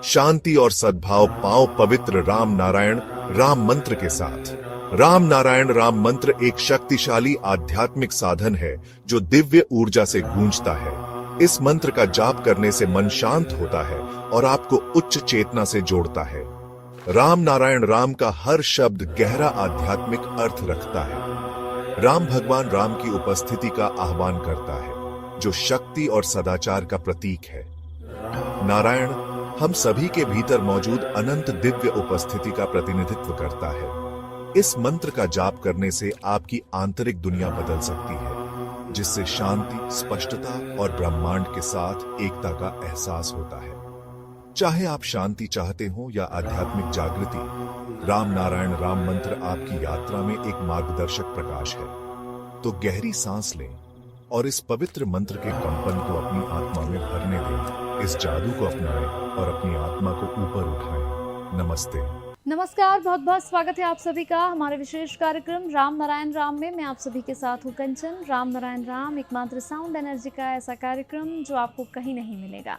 शांति और सद्भाव पाओ पवित्र राम नारायण राम मंत्र के साथ। राम नारायण राम मंत्र एक शक्तिशाली आध्यात्मिक साधन है जो दिव्य ऊर्जा से गूंजता है। इस मंत्र का जाप करने से मन शांत होता है और आपको उच्च चेतना से जोड़ता है। राम नारायण राम का हर शब्द गहरा आध्यात्मिक अर्थ रखता है। राम भगवान राम की उपस्थिति का आह्वान करता है, जो शक्ति और सदाचार का प्रतीक है। नारायण हम सभी के भीतर मौजूद अनंत दिव्य उपस्थिति का प्रतिनिधित्व करता है। इस मंत्र का जाप करने से आपकी आंतरिक दुनिया बदल सकती है, जिससे शांति, स्पष्टता और ब्रह्मांड के साथ एकता का एहसास होता है। चाहे आप शांति चाहते हो या आध्यात्मिक जागृति, राम नारायण राम मंत्र आपकी यात्रा में एक मार्गदर्शक प्रकाश है। तो गहरी सांस लें और इस पवित्र मंत्र के कंपन को अपनी आत्मा में भरने दें। इस जादू को अपनाएं और अपनी आत्मा को ऊपर उठाएं। नमस्ते। नमस्कार, बहुत बहुत स्वागत है आप सभी का हमारे विशेष कार्यक्रम राम नारायण राम में। मैं आप सभी के साथ हूँ कंचन। राम नारायण राम एकमात्र साउंड एनर्जी का ऐसा कार्यक्रम जो आपको कहीं नहीं मिलेगा।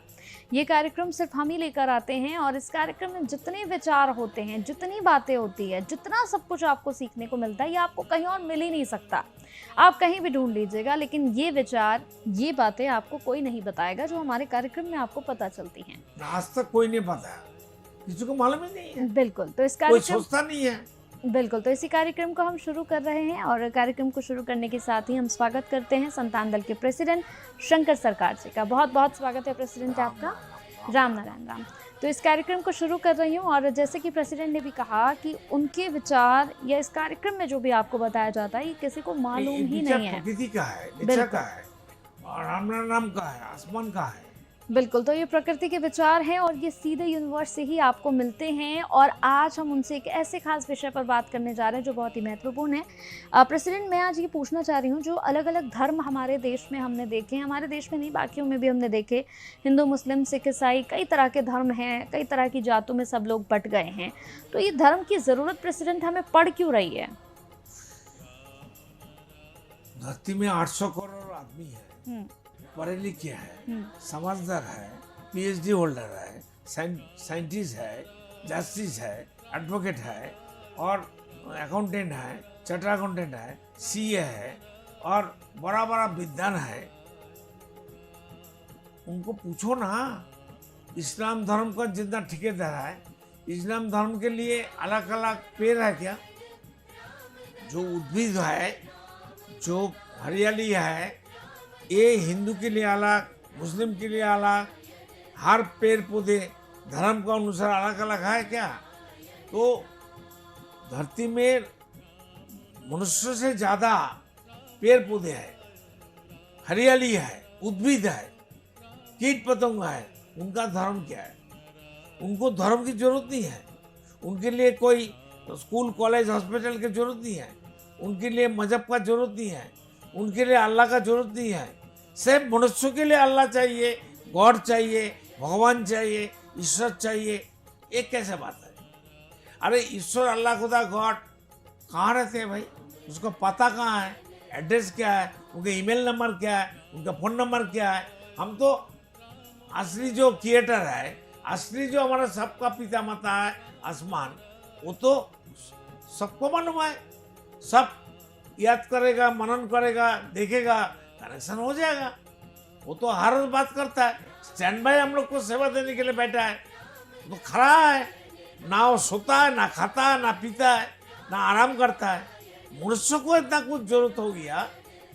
ये कार्यक्रम सिर्फ हम ही लेकर आते हैं और इस कार्यक्रम में जितने विचार होते हैं, जितनी बातें होती है, जितना सब कुछ आपको सीखने को मिलता है, ये आपको कहीं और मिल ही नहीं सकता। आप कहीं भी ढूंढ लीजिएगा, लेकिन ये विचार, ये बातें आपको कोई नहीं बताएगा जो हमारे कार्यक्रम में आपको पता चलती हैं। आज तक कोई नहीं पता, किसी को मालूम ही नहीं है। बिल्कुल, तो इस कोई कार्यक्रम सोचता नहीं है। बिल्कुल, तो इसी कार्यक्रम को हम शुरू कर रहे हैं और कार्यक्रम को शुरू करने के साथ ही हम स्वागत करते हैं संतान दल के प्रेसिडेंट शंकर सरकार जी का। बहुत बहुत स्वागत है प्रेसिडेंट आपका। राम नारायण राम। तो इस कार्यक्रम को शुरू कर रही हूँ और जैसे कि प्रेसिडेंट ने भी कहा कि उनके विचार या इस कार्यक्रम में जो भी आपको बताया जाता है, ये किसी को मालूम ही नहीं है। प्रकृति का है, नेचर का है और राम नाम का है, आसमान का है। बिल्कुल, तो ये प्रकृति के विचार हैं और ये सीधे यूनिवर्स से ही आपको मिलते हैं। और आज हम उनसे एक ऐसे खास विषय पर बात करने जा रहे हैं जो बहुत ही महत्वपूर्ण है। प्रेसिडेंट, मैं आज ये पूछना चाह रही हूँ, जो अलग अलग धर्म हमारे देश में हमने देखे हैं, हमारे देश में नहीं बाकियों में भी हमने देखे, हिंदू, मुस्लिम, सिख, ईसाई, कई तरह के धर्म हैं, कई तरह की जातों में सब लोग बट गए हैं। तो ये धर्म की ज़रूरत प्रेसिडेंट हमें पड़ क्यों रही है? धरती में 800 करोड़ आदमी है, पढ़े लिखे है, समझदार है, पीएचडी होल्डर है, साइंटिस्ट है, जस्टिस है, एडवोकेट है और अकाउंटेंट है, चार्टर्ड अकाउंटेंट है, सीए है और बड़ा बड़ा विद्वान है। उनको पूछो ना, इस्लाम धर्म का जितना ठेकेदार है, इस्लाम धर्म के लिए अलग अलग पेड़ है क्या? जो उद्भिद है, जो हरियाली है, ये हिंदू के लिए अलग, मुस्लिम के लिए अलग, हर पेड़ पौधे धर्म के अनुसार अलग अलग है क्या? तो धरती में मनुष्य से ज़्यादा पेड़ पौधे हैं, हरियाली है, उद्भिद है, कीट पतंग है। उनका धर्म क्या है? उनको धर्म की जरूरत नहीं है। उनके लिए कोई स्कूल, कॉलेज, हॉस्पिटल की जरूरत नहीं है। उनके लिए मजहब का जरूरत नहीं है। उनके लिए अल्लाह का जरूरत नहीं है। सिर्फ मनुष्यों के लिए अल्लाह चाहिए, गॉड चाहिए, भगवान चाहिए, ईश्वर चाहिए। ये कैसे बात है? अरे ईश्वर, अल्लाह, खुदा, गॉड कहाँ रहते हैं भाई? उसको पता कहाँ है? एड्रेस क्या है? उनका ईमेल नंबर क्या है? उनका फ़ोन नंबर क्या है? हम तो असली जो क्रिएटर है, असली जो हमारा सबका पिता माता है आसमान, वो तो सबको मालूम है। सब याद करेगा, मनन करेगा, देखेगा, कनेक्शन हो जाएगा। वो तो हर रोज बात करता है। स्टैंड बाय हम लोग को सेवा देने के लिए बैठा है। तो खड़ा है, ना वो सोता है, ना खाता है, ना पीता है, ना आराम करता है। मनुष्य को इतना कुछ जरूरत हो गया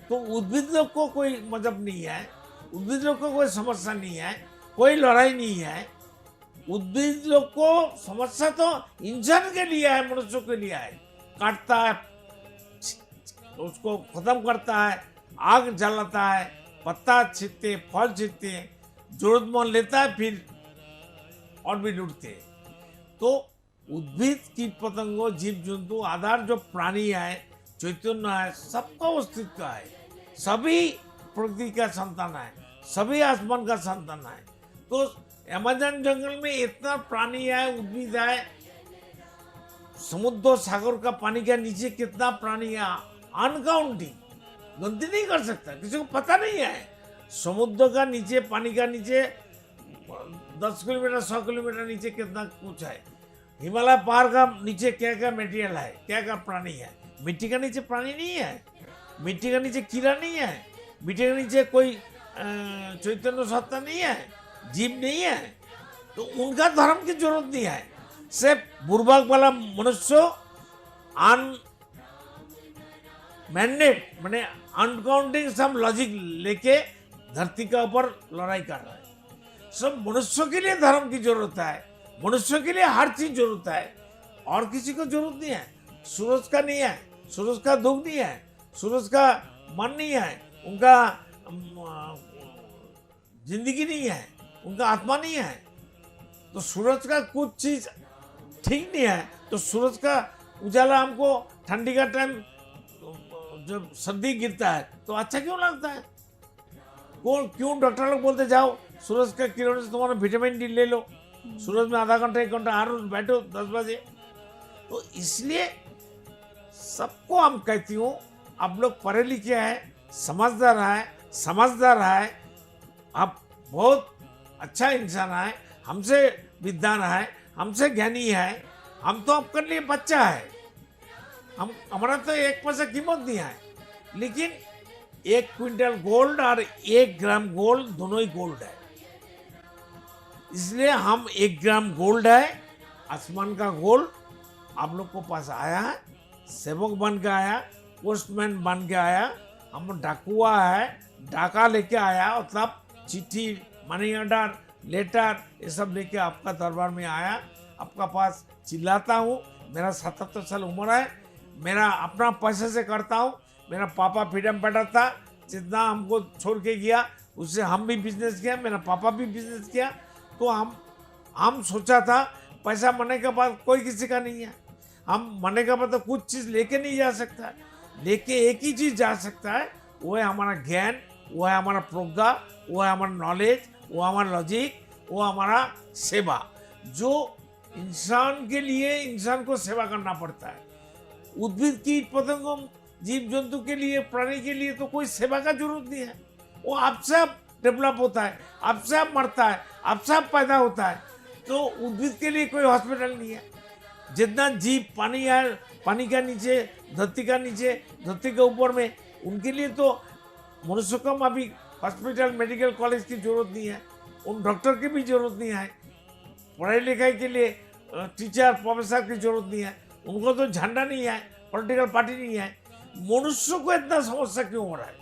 तो उद्भिद लोग को कोई मतलब नहीं है, उद्भिद लोग को कोई समस्या नहीं है, कोई लड़ाई नहीं है। उद्भिद लोग को समस्या तो इंसान के लिए है, मनुष्य के लिए है। काटता है, उसको खत्म करता है, आग जलाता है, पत्ता छींटते, फल छींटते, जरूरतमंद लेता है, फिर और भी लूटते। तो उद्भिद, कीट पतंगों, जीव जंतु, आधार जो प्राणी है, चैतन्य है, सबका अस्तित्व है। सभी प्रकृति का संतान है, सभी आसमान का संतान है। तो अमेज़न जंगल में इतना प्राणी है, उद्भिद है, समुद्र सागर का पानी के नीचे कितना प्राणी है, अनकाउंटिंग, गिनती नहीं कर सकता, किसी को पता नहीं है। समुद्र का नीचे, पानी का नीचे 10 किलोमीटर 100 किलोमीटर नीचे कितना कुछ है। हिमालय पहाड़ का नीचे क्या क्या मटेरियल है, क्या क्या प्राणी है। मिट्टी का नीचे प्राणी नहीं है, मिट्टी का नीचे कीड़ा नहीं है, मिट्टी के नीचे कोई चैतन्य सत्ता नहीं है, जीव नहीं है। तो उनका धर्म की जरूरत नहीं है। सिर्फ बुर्बक वाला मनुष्य मैंडेट मैंने अनकाउंटिंग सब लॉजिक लेके धरती के ऊपर लड़ाई कर रहा है। सब मनुष्य के लिए धर्म की जरूरत है, मनुष्य के लिए हर चीज जरूरत है, और किसी को जरूरत नहीं है। सूरज का नहीं है, सूरज का दुख नहीं है, सूरज का मन नहीं है, उनका जिंदगी नहीं है, उनका आत्मा नहीं है। तो सूरज का कुछ चीज ठीक नहीं है, तो सूरज का उजाला हमको ठंडी का टाइम जब सर्दी गिरता है तो अच्छा क्यों लगता है? क्यों डॉक्टर लोग बोलते जाओ सूरज का किरण से तुम्हारा विटामिन डी ले लो, सूरज में आधा घंटा 1 घंटा हर रोज बैठो 10 बजे। तो इसलिए सबको हम कहती हूँ, आप लोग पढ़े लिखे हैं, समझदार है, आप बहुत अच्छा इंसान है, हमसे विद्वान है, हमसे ज्ञानी है। हम तो आपके लिए बच्चा है, हम हमारा तो 1 पैसा कीमत नहीं है, लेकिन 1 क्विंटल गोल्ड और 1 ग्राम गोल्ड दोनों ही गोल्ड है। इसलिए हम 1 ग्राम गोल्ड है, आसमान का गोल्ड आप लोग को पास आया है, सेवक बन के आया, पोस्टमैन बन के आया, हम डाकुआ है, डाका लेके आया, मतलब चिट्ठी, मनी ऑर्डर, लेटर, ये सब लेके आपका दरबार में आया, आपका पास चिल्लाता हूँ। मेरा 77 साल उम्र है, मेरा अपना पैसे से करता हूँ। मेरा पापा फ्रीडम फाइटर था, जितना हमको छोड़ के गया उससे हम भी बिजनेस किया, मेरा पापा भी बिजनेस किया। तो हम सोचा था पैसा मरने के बाद कोई किसी का नहीं है, हम मरने के बाद तो कुछ चीज़ लेके नहीं जा सकता, लेके एक ही चीज़ जा सकता है, वो है हमारा ज्ञान, वो है हमारा प्रज्ञा, वो है हमारा नॉलेज, वो हमारा लॉजिक, वो हमारा सेवा। जो इंसान के लिए इंसान को सेवा करना पड़ता है। उद्भिद कीट पतंगों जीव जंतु के लिए, प्राणी के लिए तो कोई सेवा का जरूरत नहीं है, वो आपसे आप डेवलप होता है, आपसे आप मरता है, आपसे आप पैदा होता है। तो उद्भिद के लिए कोई हॉस्पिटल नहीं है। जितना जीव पानी है, पानी का नीचे, धरती का नीचे, धरती के ऊपर में, उनके लिए तो मनुष्य को अभी हॉस्पिटल मेडिकल कॉलेज की जरूरत नहीं है, उन डॉक्टर की भी जरूरत नहीं है, पढ़ाई लिखाई के लिए टीचर प्रोफेसर की जरूरत नहीं है, उनको तो झंडा नहीं है, पॉलिटिकल पार्टी नहीं है। मनुष्य को इतना समस्या क्यों हो रहा है?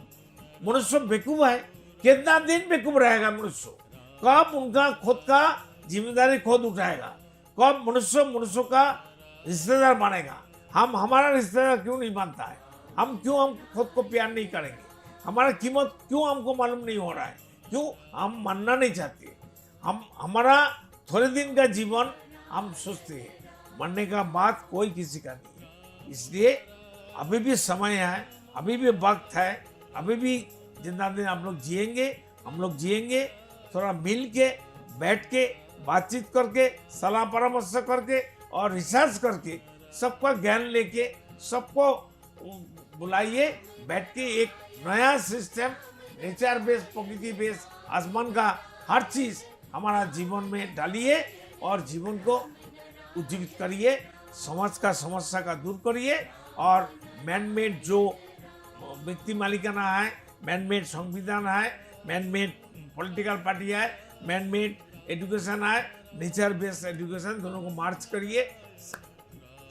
मनुष्य बेवकूफ है, कितना दिन बेवकूफ रहेगा मनुष्य? कब उनका खुद का जिम्मेदारी खुद उठाएगा? कब मनुष्य का रिश्तेदार बनेगा? हम हमारा रिश्तेदार क्यों नहीं बनता है? हम खुद को प्यार नहीं करेंगे? हमारा कीमत क्यों हमको मालूम नहीं हो रहा है? क्यों हम मानना नहीं चाहते? हमारा थोड़े दिन का जीवन हम सोचते हैं, मरने का बाद कोई किसी का नहीं है। इसलिए अभी भी समय है, अभी भी वक्त है, अभी भी जितना दिन हम लोग जिएंगे, थोड़ा मिल के, बैठ के, बातचीत करके, सलाह परामर्श करके और रिसर्च करके, सबका ज्ञान लेके, सबको बुलाइए, बैठ के एक नया सिस्टम, नेचर बेस्ड, प्रकृति बेस्ड, आसमान का हर चीज हमारा जीवन में डालिए और जीवन को उज्जीवित करिए, समाज का समस्या का दूर करिए। और मैन मेड जो व्यक्ति मालिकाना है, मैन मेड संविधान है, मैन मेड पॉलिटिकल पार्टी है, मैन मेड एजुकेशन है, नेचर बेस्ड एजुकेशन, दोनों को मार्च करिए,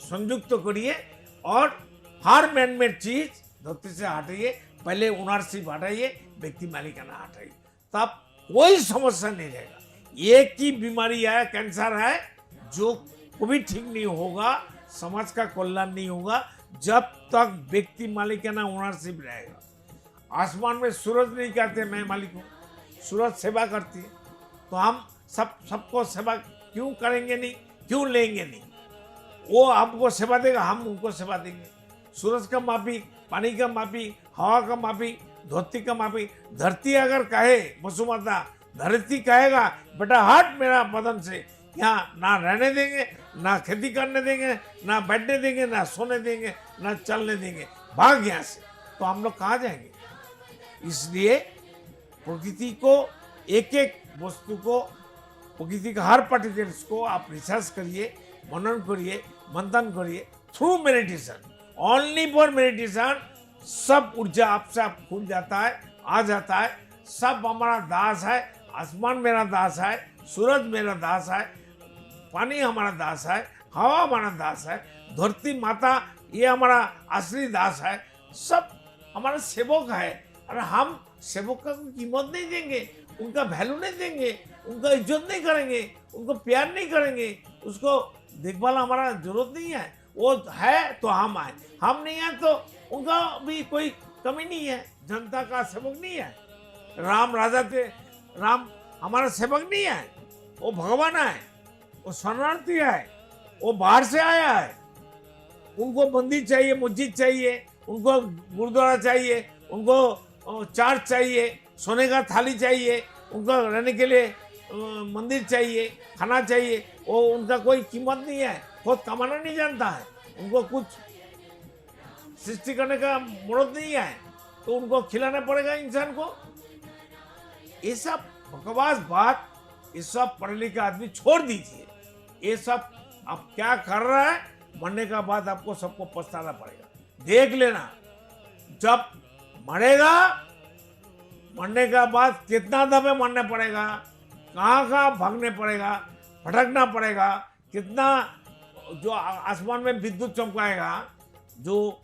संयुक्त करिए और हर मैन मेड चीज धरती से हटाइए। पहले ओनरशिप हटाइए, व्यक्ति मालिकाना हटाइए, तब कोई समस्या नहीं रहेगा। एक ही बीमारी है, कैंसर है, जो कभी ठीक नहीं होगा, समाज का कल्याण नहीं होगा जब तक व्यक्ति मालिकाना ओनरशिप रहेगा। आसमान में सूरज नहीं कहते मैं मालिक हूँ, सूरज सेवा करती है, तो हम सबको सेवा क्यों करेंगे नहीं, क्यों लेंगे नहीं? वो आपको सेवा देगा, हम उनको सेवा देंगे। सूरज का माफी, पानी का माफी, हवा का माफी, धरती का माफी। धरती अगर कहे वसुमाता, धरती कहेगा बेटा हट मेरा बदन से, यहाँ ना रहने देंगे, ना खेती करने देंगे, ना बैठने देंगे, ना सोने देंगे, ना चलने देंगे, भाग यहाँ से, तो हम लोग कहाँ जाएंगे? इसलिए प्रकृति को, एक एक वस्तु को प्रकृति का हर पार्टिकल्स को आप रिसर्च करिए, मनन करिए, मंथन करिए through meditation, only for meditation. सब ऊर्जा आपसे आप खुल जाता है, आ जाता है। सब हमारा दास है, आसमान मेरा दास है, सूरज मेरा दास है, पानी हमारा दास है, हवा हमारा दास है, धरती माता ये हमारा असली दास है। सब हमारा सेवक है। और हम सेवक का कोई कीमत नहीं देंगे, उनका वैल्यू नहीं देंगे, उनका इज्जत नहीं करेंगे, उनको प्यार नहीं करेंगे, उसको देखभाल हमारा जरूरत नहीं है। वो है तो हम आए, हम नहीं है तो उनका भी कोई कमी नहीं है। जनता का सेवक नहीं है। राम राजा थे, राम हमारा सेवक नहीं है, वो भगवान है, वो शरणार्थी है, वो बाहर से आया है। उनको मंदिर चाहिए, मस्जिद चाहिए, उनको गुरुद्वारा चाहिए, उनको चार्च चाहिए, सोने का थाली चाहिए, उनको रहने के लिए मंदिर चाहिए, खाना चाहिए। वो उनका कोई कीमत नहीं है, खुद कमाना नहीं जानता है, उनको कुछ सृष्टि करने का मुहूर्त नहीं है, तो उनको खिलाना पड़ेगा इंसान को। ये सब बकवास बात, ये सब पढ़े लिखे आदमी छोड़ दीजिए। ये सब आप क्या कर रहा है, मरने का बाद आपको सबको पछताना पड़ेगा। देख लेना, जब मरेगा, मरने का बाद कितना दफे मरना पड़ेगा, कहाँ कहाँ भागने पड़ेगा, भटकना पड़ेगा, कितना जो आसमान में विद्युत चमकाएगा, जो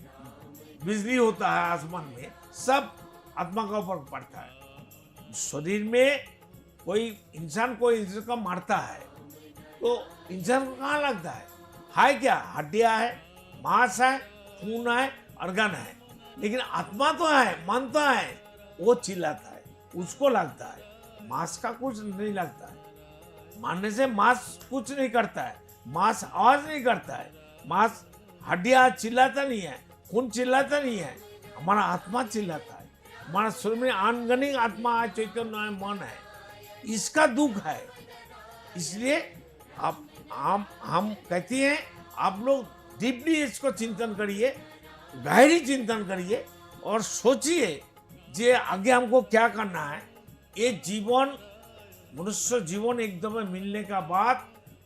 बिजली होता है आसमान में, सब आत्मा का ऊपर पड़ता है। शरीर में कोई इंसान को मारता है तो इंसान को कहाँ लगता है क्या? हड्डियां है, मांस है, खून है, अर्गन है, लेकिन आत्मा तो है, मन तो है, वो चिल्लाता है, उसको लगता है। मांस का कुछ नहीं लगता है, मारने से मांस कुछ नहीं करता है, मांस आवाज नहीं करता है, मांस हड्डियां चिल्लाता नहीं है, खून चिल्लाता नहीं है, हमारा आत्मा चिल्लाता है। हमारा शरीर में अनगणित आत्मा है, चैतन्य है, मन है, इसका दुख है। इसलिए आप हम कहते हैं आप लोग डीपली इसको चिंतन करिए, गहरी चिंतन करिए और सोचिए जे आगे हमको क्या करना है। ये जीवन, मनुष्य जीवन एकदम मिलने का बाद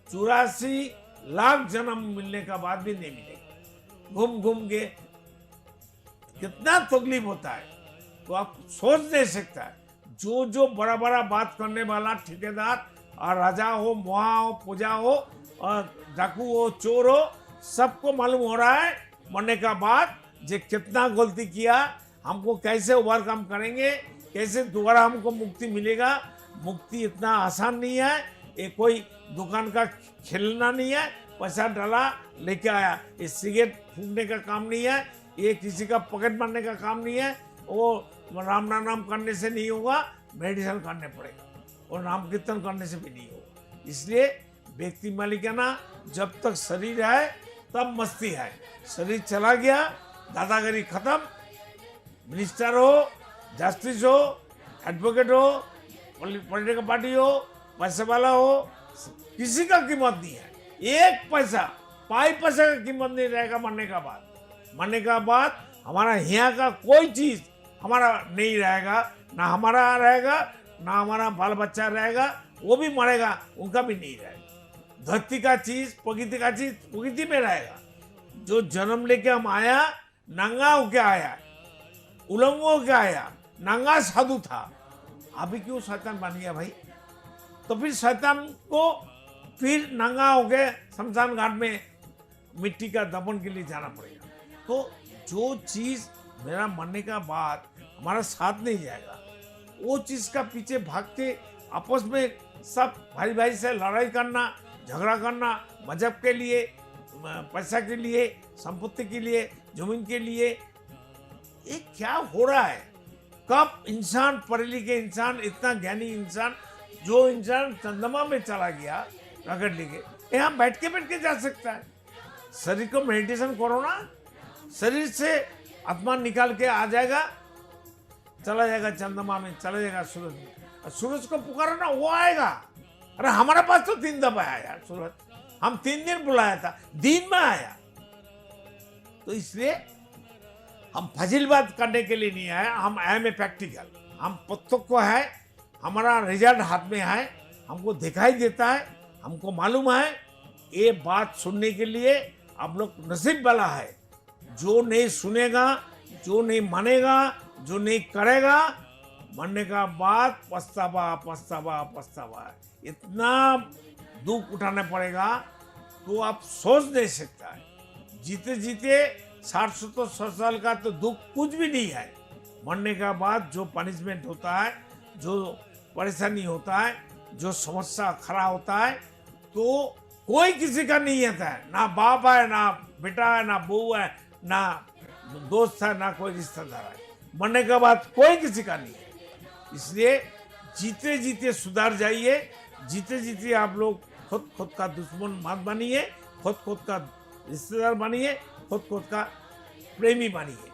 84 लाख जन्म मिलने का बाद भी नहीं मिलेगा। घूम घूम के कितना तकलीफ होता है, तो आप सोच नहीं सकता है। जो बड़ा बड़ा बात करने वाला ठेकेदार और राजा हो, मुआ हो, पूजा हो और डाकू हो, चोर हो, सबको मालूम हो रहा है मरने का बाद जे कितना गलती किया, हमको कैसे ओवरकम करेंगे, कैसे दोबारा हमको मुक्ति मिलेगा। मुक्ति इतना आसान नहीं है, ये कोई दुकान का खेलना नहीं है, पैसा डाला लेके आया। ये सिगरेट फूकने का काम नहीं है, ये किसी का पॉकेट मारने का काम नहीं है। वो राम नाम करने से नहीं होगा, मेडिटेशन करने पड़ेगा, और नाम कीर्तन करने से भी नहीं होगा। इसलिए व्यक्ति मालिकाना, जब तक शरीर है तब मस्ती है, शरीर चला गया, दादागिरी खत्म। मिनिस्टर हो, जस्टिस हो, एडवोकेट हो, पॉलिटिकल पार्टी हो, पैसे वाला हो, किसी का कीमत नहीं है। एक पैसा, 5 पैसे का कीमत नहीं रहेगा मरने का बाद। मरने का बाद हमारा यहाँ का कोई चीज हमारा नहीं रहेगा, ना हमारा रहेगा, ना हमारा बाल बच्चा रहेगा, वो भी मरेगा, उनका भी नहीं रहेगा। धरती का चीज, प्रकृति का चीज प्रकृति में रहेगा। जो जन्म लेके हम आया, नंगा होके आया, उलंग होके आया, नंगा साधु था, अभी क्यों शैतान बन गया भाई? तो फिर शैतान को फिर नंगा होके शमशान घाट में मिट्टी का दफन के लिए जाना पड़ेगा। तो जो चीज मेरा मरने का बाद हमारा साथ नहीं जाएगा, वो चीज का पीछे भागते आपस में सब भाई भाई से लड़ाई करना, झगड़ा करना, मजहब के लिए, पैसा के लिए, संपत्ति के लिए, जमीन के लिए, ये क्या हो रहा है? कब इंसान, पढ़े लिखे इंसान, इतना ज्ञानी इंसान, जो इंसान चंद्रमा में चला गया रगड़ लेके, यहाँ बैठ के जा सकता है। शरीर को मेडिटेशन करो ना, शरीर से आत्मा निकाल के आ जाएगा, चला जाएगा चंद्रमा में, चला जाएगा सूरज में, और सूरज को पुकारो ना, वो आएगा। अरे हमारे पास तो 3 दफा आया यार सूरज, हम 3 दिन बुलाया था, दिन में आया। तो इसलिए हम फजील बात करने के लिए नहीं आए, हम आए में प्रैक्टिकल, हम पुस्तक को है, हमारा रिजल्ट हाथ में है, हमको दिखाई देता है, हमको मालूम है। ये बात सुनने के लिए आप लोग नसीब वाला है। जो नहीं सुनेगा, जो नहीं मानेगा, जो नहीं करेगा, मरने का बाद पछतावा पछतावा पछतावा, इतना दुख उठाना पड़ेगा तो आप सोच नहीं सकता है। जीते जीते 60-70 साल का तो दुख कुछ भी नहीं है। मरने का बाद जो पनिशमेंट होता है, जो परेशानी होता है, जो समस्या खड़ा होता है, तो कोई किसी का नहीं आता है। ना बाप है, ना बेटा है, ना बहू है, ना दोस्त है, ना कोई रिश्तेदार है। मरने के बाद कोई किसी का नहीं है। इसलिए जीते जीते सुधर जाइए। जीते जीते आप लोग खुद का दुश्मन मत बनिए, खुद का रिश्तेदार बनिए, खुद का प्रेमी बनिए।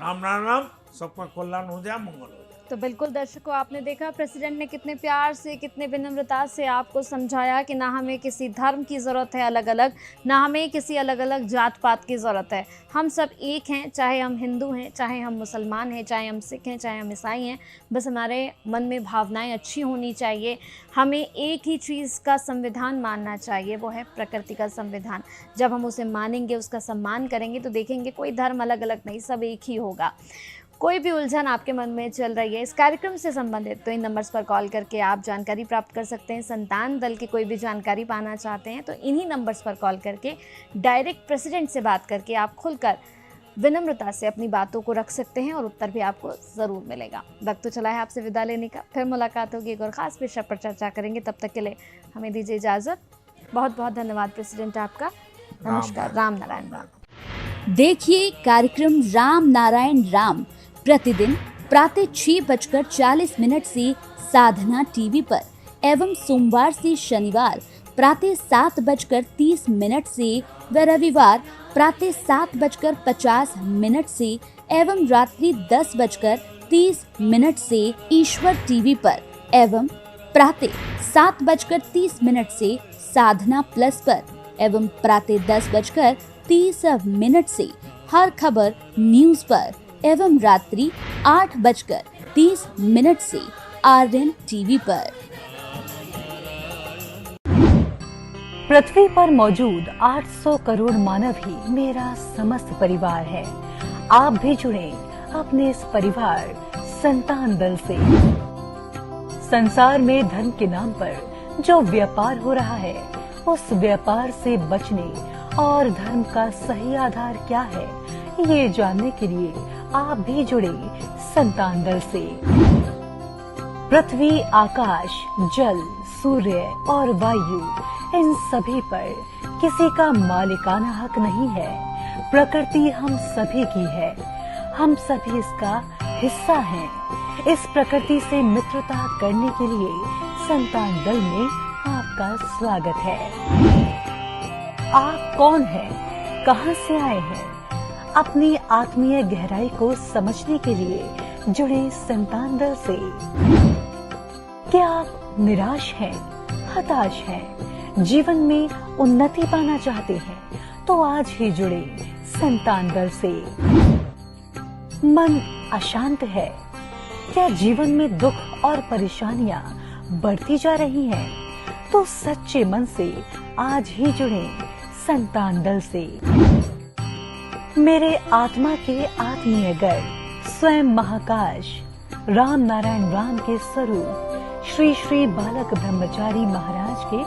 राम राम राम, सबका कल्याण हो जाए, मंगल हो जाए। तो बिल्कुल दर्शकों, आपने देखा प्रेसिडेंट ने कितने प्यार से, कितने विनम्रता से आपको समझाया कि ना हमें किसी धर्म की ज़रूरत है अलग अलग, ना हमें किसी अलग अलग जात पात की ज़रूरत है। हम सब एक हैं, चाहे हम हिंदू हैं, चाहे हम मुसलमान हैं, चाहे हम सिख हैं, चाहे हम ईसाई हैं। बस हमारे मन में भावनाएं अच्छी होनी चाहिए। हमें एक ही चीज़ का संविधान मानना चाहिए, वो है प्रकृति का संविधान। जब हम उसे मानेंगे, उसका सम्मान करेंगे, तो देखेंगे कोई धर्म अलग अलग नहीं, सब एक ही होगा। कोई भी उलझन आपके मन में चल रही है इस कार्यक्रम से संबंधित, तो इन नंबर्स पर कॉल करके आप जानकारी प्राप्त कर सकते हैं। संतान दल की कोई भी जानकारी पाना चाहते हैं तो इन्हीं नंबर्स पर कॉल करके डायरेक्ट प्रेसिडेंट से बात करके आप खुलकर विनम्रता से अपनी बातों को रख सकते हैं और उत्तर भी आपको ज़रूर मिलेगा। वक्त तो चला है आपसे विदा लेने का, फिर मुलाकात होगी, एक और ख़ास विषय पर चर्चा करेंगे। तब तक के लिए हमें दीजिए इजाज़त। बहुत बहुत धन्यवाद प्रेसिडेंट आपका। नमस्कार। राम नारायण राम। देखिए कार्यक्रम राम नारायण राम प्रतिदिन प्रातः 6:40 से साधना टीवी पर एवं सोमवार से शनिवार प्रातः 7:30 से व रविवार प्रातः 7:50 से एवं रात्रि 10:30 से ईश्वर टीवी पर एवं प्रातः 7:30 से साधना प्लस पर एवं प्रातः 10:30 से हर खबर न्यूज पर एवं रात्रि 8:30 से आर्यन टीवी पर। पृथ्वी पर मौजूद 800 करोड़ मानव ही मेरा समस्त परिवार है। आप भी जुड़े अपने इस परिवार संतान दल से। संसार में धर्म के नाम पर जो व्यापार हो रहा है, उस व्यापार से बचने और धर्म का सही आधार क्या है, ये जानने के लिए आप भी जुड़े संतान दल से। पृथ्वी, आकाश, जल, सूर्य और वायु, इन सभी पर किसी का मालिकाना हक नहीं है। प्रकृति हम सभी की है, हम सभी इसका हिस्सा हैं। इस प्रकृति से मित्रता करने के लिए संतान दल में आपका स्वागत है। आप कौन हैं? कहां से आए हैं? अपनी आत्मीय गहराई को समझने के लिए जुड़े संतान दल से। क्या आप निराश हैं, हताश हैं, जीवन में उन्नति पाना चाहते हैं, तो आज ही जुड़े संतान दल से। मन अशांत है, क्या जीवन में दुख और परेशानियां बढ़ती जा रही हैं, तो सच्चे मन से आज ही जुड़े संतान दल से। मेरे आत्मा के आत्मीय गर्भ स्वयं महाकाश राम नारायण राम के स्वरूप श्री श्री बालक ब्रह्मचारी महाराज के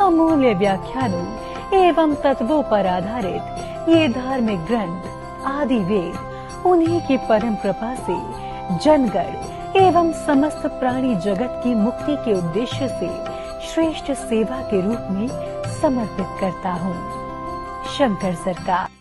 अमूल्य व्याख्यानों एवं तत्वों पर आधारित ये धार्मिक ग्रंथ आदि वेद उन्हीं की परम कृपा से जनगण एवं समस्त प्राणी जगत की मुक्ति के उद्देश्य से श्रेष्ठ सेवा के रूप में समर्पित करता हूँ। शंकर सरकार।